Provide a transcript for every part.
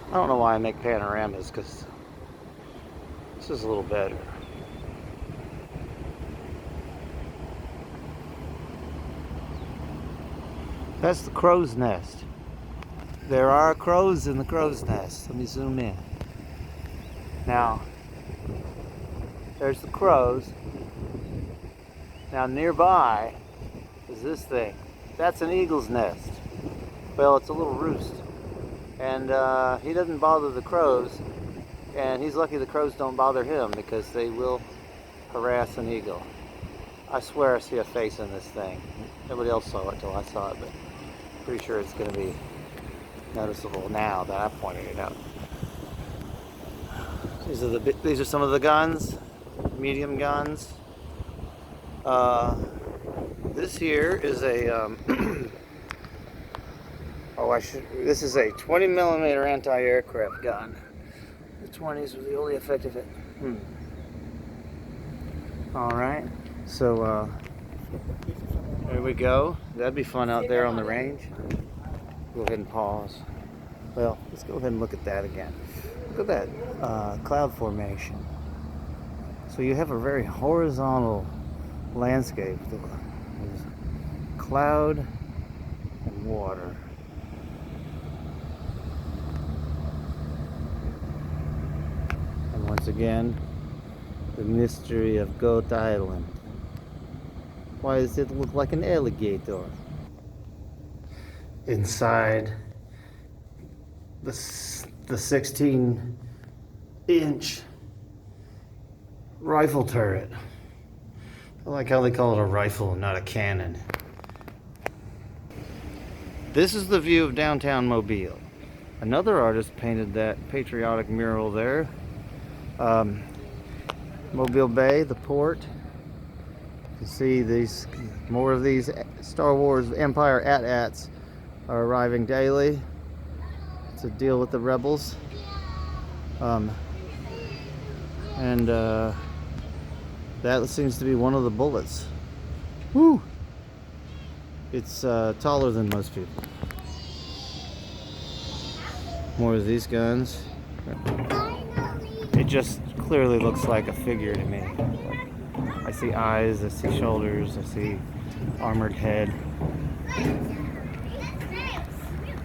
I don't know why I make panoramas, because this is a little better. That's the crow's nest. There are crows in the crow's nest. Let me zoom in. Now, there's the crows. Now nearby is this thing. That's an eagle's nest. Well, it's a little roost. And he doesn't bother the crows. And he's lucky the crows don't bother him, because they will harass an eagle. I swear I see a face in this thing. Nobody else saw it till I saw it, but pretty sure it's going to be noticeable now that I pointed it out. These are some of the guns, medium guns. This here is a this is a 20 millimeter anti-aircraft gun. The 20s were the only effective. All right, so there we go. That'd be fun out there on the range. Go ahead and pause. Well, let's go ahead and look at that again. Look at that cloud formation. So you have a very horizontal landscape. There's cloud and water. And once again, the mystery of Goat Island. Why does it look like an alligator? Inside the 16-inch rifle turret. I like how they call it a rifle and not a cannon. This is the view of downtown Mobile. Another artist painted that patriotic mural there. Mobile Bay, the port. You see these more of these Star Wars Empire AT-ATs are arriving daily to deal with the rebels. That seems to be one of the bullets. Woo! It's taller than most people. More of these guns. It just clearly looks like a figure to me. I see eyes, I see shoulders, I see armored head.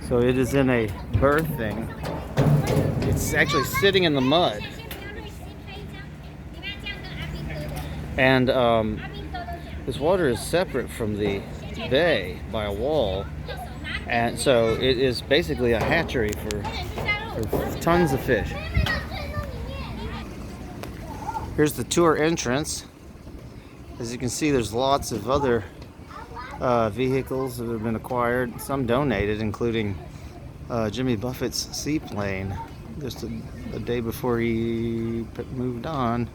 So it is in a berthing. It's actually sitting in the mud. And this water is separate from the bay by a wall. And so it is basically a hatchery for tons of fish. Here's the tour entrance. As you can see, there's lots of other vehicles that have been acquired, some donated, including Jimmy Buffett's seaplane, just a day before he moved on.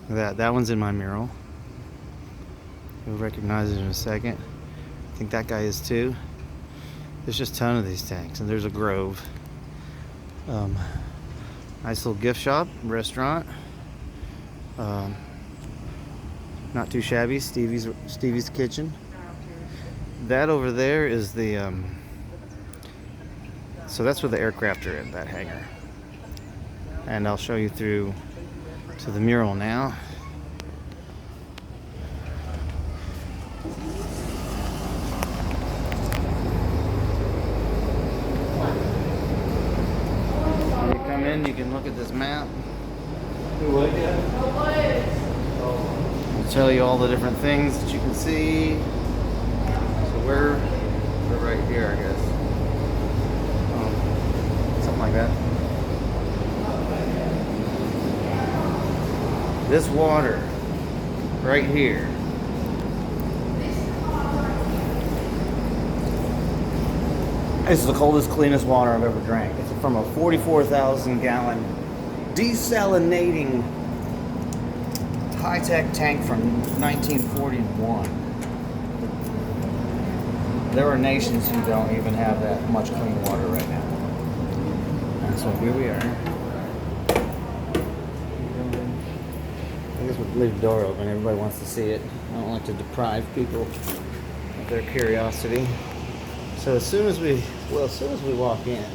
That one's in my mural. You'll recognize it in a second. I think that guy is too. There's just a ton of these tanks, and there's a grove. Nice little gift shop, restaurant. Not too shabby. Stevie's Kitchen. That over there is the so that's where the aircraft are in, that hangar. And I'll show you through to the mural now. When you come in, you can look at this map. It'll tell you all the different things that you can see. So we're right here, I guess. Something like that. This water right here is the coldest, cleanest water I've ever drank. It's from a 44,000 gallon desalinating high-tech tank from 1941. There are nations who don't even have that much clean water right now. And so here we are. I guess we'll leave the door open. Everybody wants to see it. I don't like to deprive people their curiosity. So as soon as we walk in,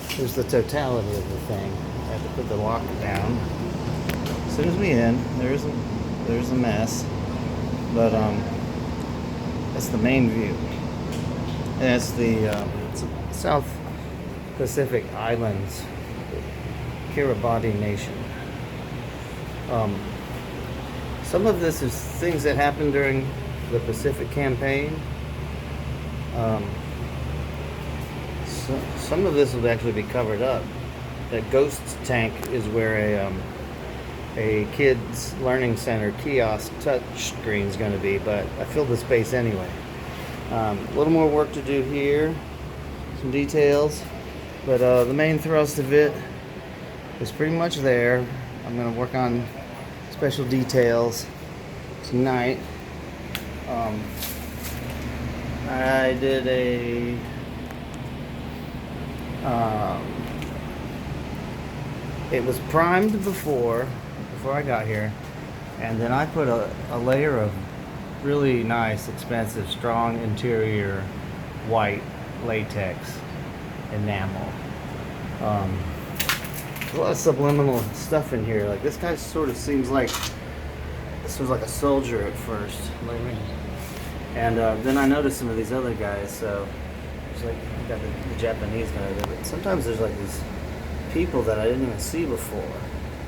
Here's the totality of the thing. I have to put the lock down. As soon as we in, there's a mess, but that's the main view. And that's the South Pacific Islands, Kiribati Nation. Some of this is things that happened during the Pacific Campaign. Some of this will actually be covered up. That ghost tank is where a kids learning center kiosk touch screen is going to be, but I filled the space anyway. A little more work to do here, some details, but the main thrust of it is pretty much there. I'm going to work on special details tonight. I did a it was primed before I got here, and then I put a layer of really nice, expensive, strong interior white latex enamel. There's a lot of subliminal stuff in here. Like, this guy sort of seems like this was like a soldier at first, and then I noticed some of these other guys. So it's like you got the Japanese guy there, but sometimes there's like these people that I didn't even see before.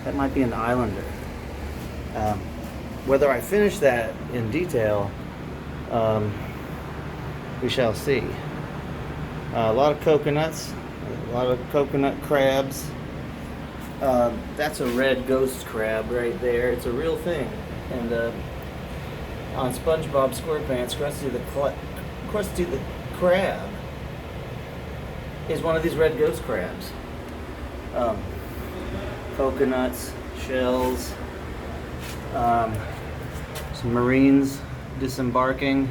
That might be an islander. Whether I finish that in detail, we shall see. A lot of coconuts, a lot of coconut crabs. That's a red ghost crab right there. It's a real thing. And on SpongeBob SquarePants, Krusty the Crab is one of these red ghost crabs. Coconuts, shells, some Marines disembarking.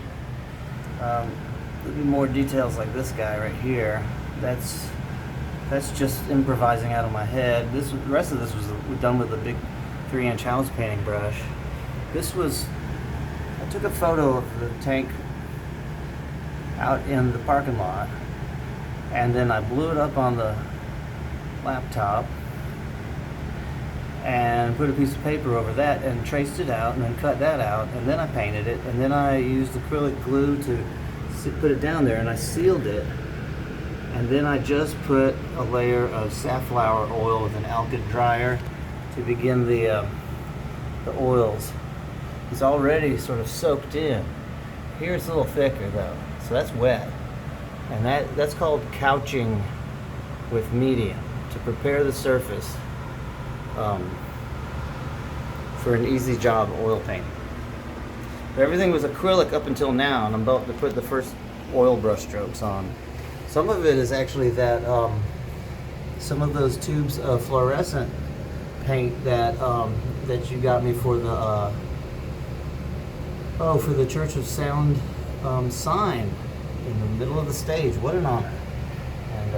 More details like this guy right here. That's just improvising out of my head. The rest of this was done with a big 3-inch house painting brush. I took a photo of the tank out in the parking lot, and then I blew it up on the laptop and put a piece of paper over that and traced it out, and then cut that out, and then I painted it, and then I used acrylic glue to put it down there, and I sealed it, and then I just put a layer of safflower oil with an alkyd dryer to begin the oils. It's already sort of soaked in. Here it's a little thicker though, so that's wet, and that's called couching with medium to prepare the surface for an easy job oil painting. But everything was acrylic up until now, and I'm about to put the first oil brush strokes on. Some of it is actually that some of those tubes of fluorescent paint that that you got me for the for the Church of Sound sign in the middle of the stage. What an honor! And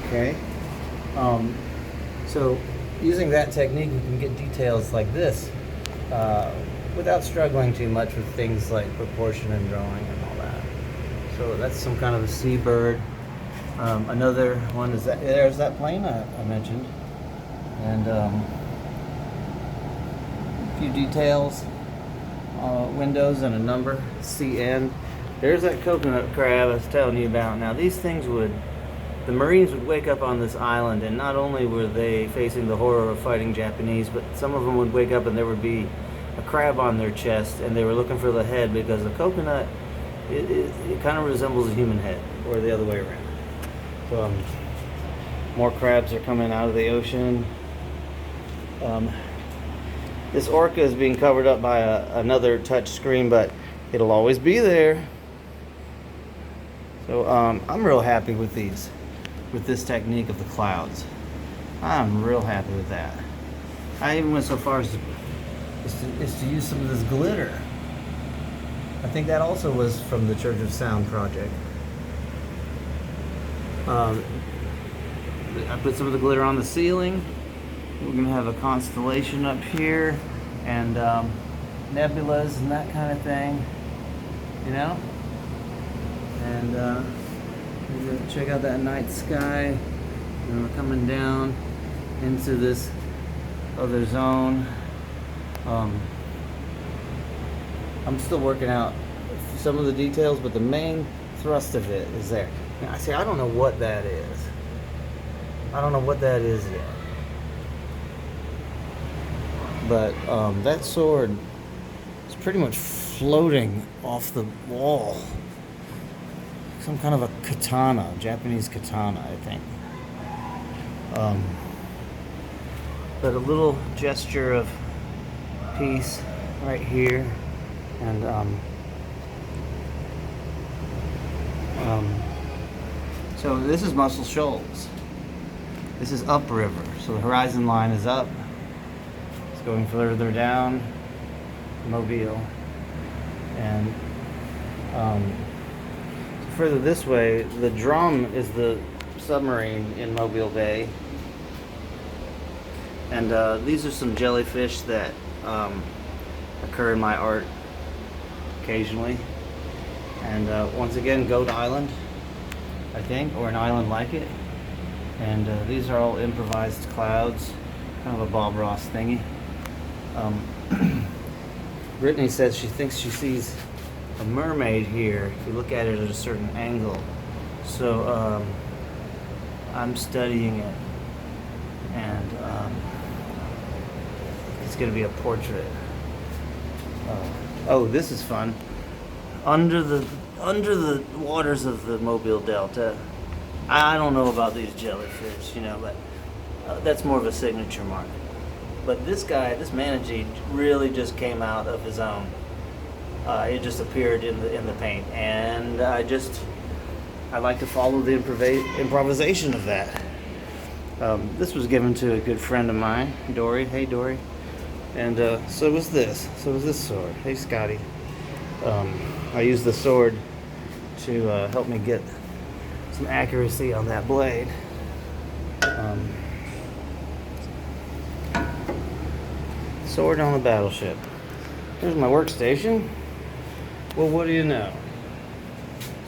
okay, so using that technique, we can get details like this without struggling too much with things like proportion and drawing and all that. So that's some kind of a seabird. Another one is there's that plane I mentioned, and a few details, windows and a number, CN. There's that coconut crab I was telling you about. Now these things the Marines would wake up on this island, and not only were they facing the horror of fighting Japanese, but some of them would wake up and there would be a crab on their chest, and they were looking for the head, because the coconut, it kind of resembles a human head, or the other way around. So, more crabs are coming out of the ocean. This orca is being covered up by another touch screen, but it'll always be there. So I'm real happy with this technique of the clouds. I'm real happy with that. I even went so far as to use some of this glitter. I think that also was from the Church of Sound project. I put some of the glitter on the ceiling. We're going to have a constellation up here, and nebulas and that kind of thing, you know? And we're gonna check out that night sky. And we're coming down into this other zone. I'm still working out some of the details, but the main thrust of it is there. Now, see, I don't know what that is. I don't know what that is yet. But that sword is pretty much floating off the wall. Some kind of a katana, Japanese katana, I think. But a little gesture of peace right here. And so this is Muscle Shoals. This is upriver, so the horizon line is up. It's going further down, Mobile, and further this way, the drum is the submarine in Mobile Bay. And these are some jellyfish that occur in my art occasionally. And once again, Goat Island, I think, or an island like it. And these are all improvised clouds, kind of a Bob Ross thingy. Brittany says she thinks she sees a mermaid here if you look at it at a certain angle. So I'm studying it, and it's going to be a portrait. Oh, this is fun. Under the waters of the Mobile Delta, I don't know about these jellyfish, but that's more of a signature mark. But this guy, this manatee, really just came out of his own. It just appeared in the paint, and I like to follow the improvisation of that. This was given to a good friend of mine, Dory. Hey, Dory. And so was this. So was this sword. Hey, Scotty. I used the sword to help me get some accuracy on that blade. Sword on the battleship. Here's my workstation. Well, what do you know?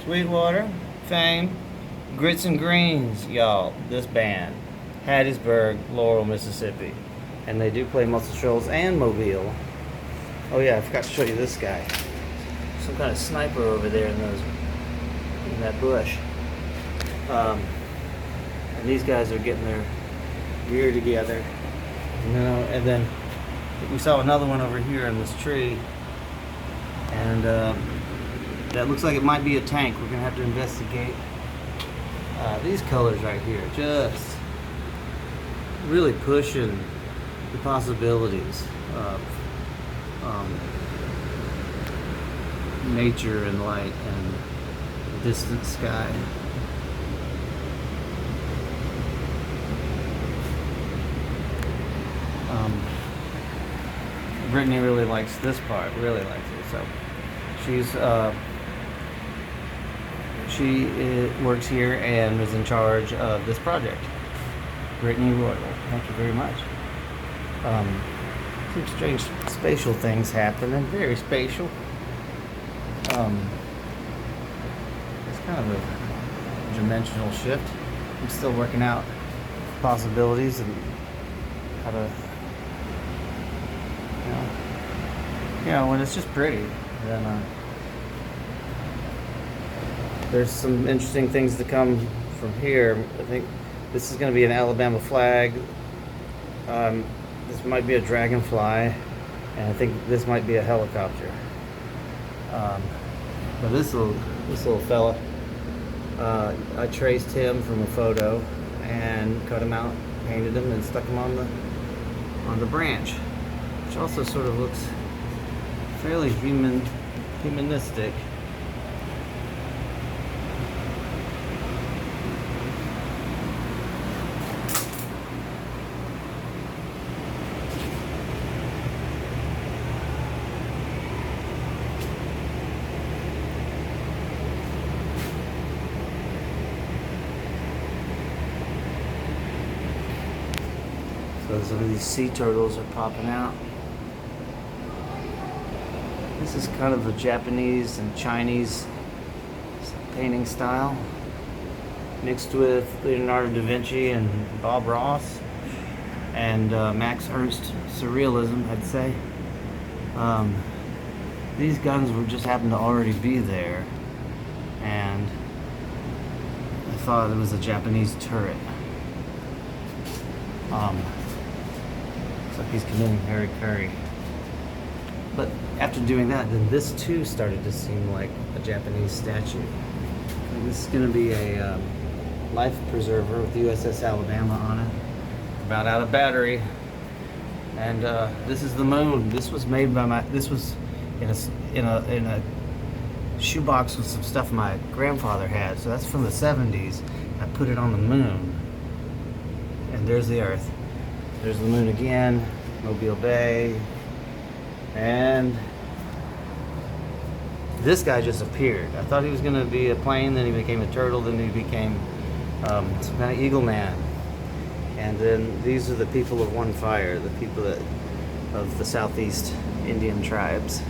Sweetwater, Fame, Grits and Greens, y'all. This band, Hattiesburg, Laurel, Mississippi, and they do play Muscle Shoals and Mobile. Oh yeah, I forgot to show you this guy. Some kind of sniper over there in that bush. And these guys are getting their gear together, and then we saw another one over here in this tree, and that looks like it might be a tank. We're gonna have to investigate. These colors right here, just really pushing the possibilities of nature and light and distant sky. Brittany really likes this part, really likes it. So she works here and is in charge of this project. Brittany Royal, thank you very much. Some strange spatial things happening, very spatial. It's kind of a dimensional shift. I'm still working out possibilities and how to, when it's just pretty, then there's some interesting things to come from here. I think this is going to be an Alabama flag. This might be a dragonfly, and I think this might be a helicopter. But this little fella, I traced him from a photo and cut him out, painted him, and stuck him on the branch, which also sort of looks fairly humanistic. So some of these sea turtles are popping out. This is kind of a Japanese and Chinese painting style, mixed with Leonardo da Vinci and Bob Ross and Max Ernst surrealism, I'd say. These guns were just happened to already be there, and I thought it was a Japanese turret. Looks like he's committing Harry. But after doing that, then this too started to seem like a Japanese statue. And this is going to be a life preserver with the USS Alabama on it. About out of battery. And this is the moon. This was made by this was in a shoebox with some stuff my grandfather had. So that's from the 70s. I put it on the moon. And there's the Earth. There's the moon again, Mobile Bay. And this guy just appeared. I thought he was going to be a plane, then he became a turtle, then he became some kind of eagle man. And then these are the people of One Fire, the people of the Southeast Indian tribes.